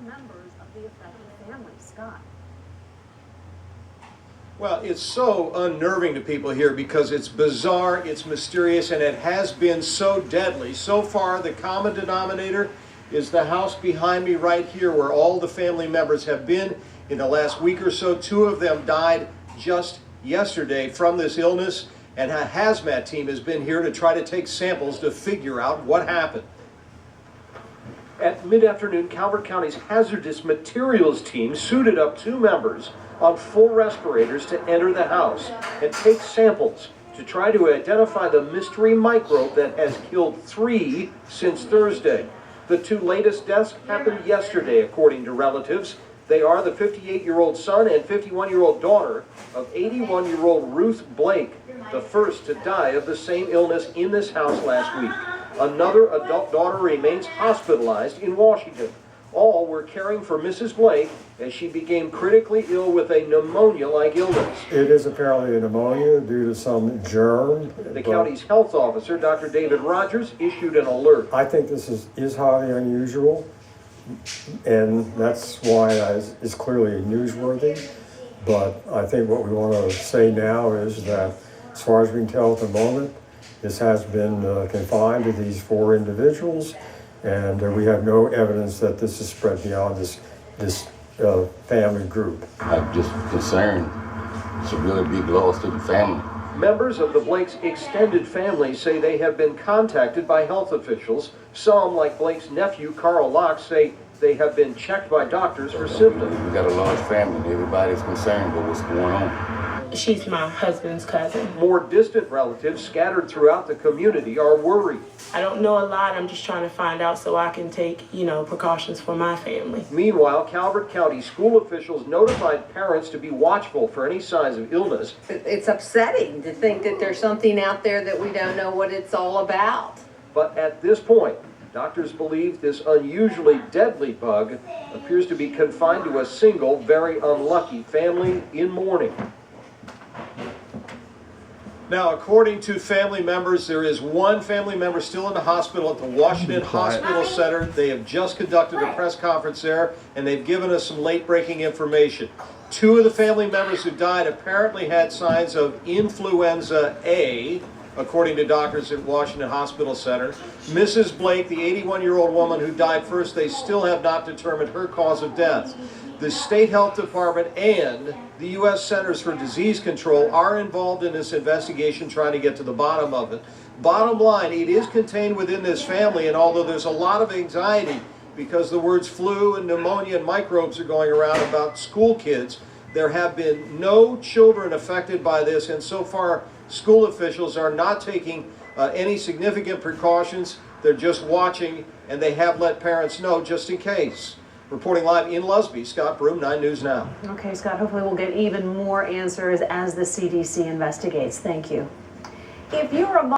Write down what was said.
members of the affected family. Scott. Well, it's so unnerving to people here because it's bizarre, it's mysterious, and it has been so deadly. So far, the common denominator is the house behind me right here where all the family members have been in the last week or so. 2 of them died just yesterday from this illness, and a hazmat team has been here to try to take samples to figure out what happened. At mid-afternoon, Calvert County's hazardous materials team suited up 2 members on full respirators to enter the house and take samples to try to identify the mystery microbe that has killed 3 since Thursday. The 2 latest deaths happened yesterday, according to relatives. They are the 58-year-old son and 51-year-old daughter of 81-year-old Ruth Blake, the first to die of the same illness in this house last week. Another adult daughter remains hospitalized in Washington. All were caring for Mrs. Blake as she became critically ill with a pneumonia-like illness. It is apparently a pneumonia due to some germ. The county's health officer, Dr. David Rogers, issued an alert. I think this is highly unusual, and that's why it's clearly newsworthy. But I think what we want to say now is that, as far as we can tell at the moment, this has been confined to these 4 individuals, and we have no evidence that this is spread beyond this family group. I'm just concerned. It's a really big loss to the family. Members of the Blake's extended family say they have been contacted by health officials. Some, like Blake's nephew, Carl Locke, say they have been checked by doctors for symptoms. We got a large family and everybody's concerned about what's going on. She's my husband's cousin. More distant relatives scattered throughout the community are worried. I don't know a lot. I'm just trying to find out so I can take, precautions for my family. Meanwhile, Calvert County school officials notified parents to be watchful for any signs of illness. It's upsetting to think that there's something out there that we don't know what it's all about. But at this point, doctors believe this unusually deadly bug appears to be confined to a single, very unlucky family in mourning. Now, according to family members, there is 1 family member still in the hospital at the Washington Hospital Center. They have just conducted a press conference there, and they've given us some late-breaking information. 2 of the family members who died apparently had signs of influenza A, according to doctors at Washington Hospital Center. Mrs. Blake, the 81-year-old woman who died first, they still have not determined her cause of death. The State Health Department and the U.S. Centers for Disease Control are involved in this investigation, trying to get to the bottom of it. Bottom line, it is contained within this family, and although there's a lot of anxiety because the words flu and pneumonia and microbes are going around about school kids, there have been no children affected by this, and so far school officials are not taking any significant precautions. They're just watching, and they have let parents know just in case. Reporting live in Lusby, Scott Broom, 9 News Now. Okay, Scott, hopefully we'll get even more answers as the CDC investigates. Thank you. If you're a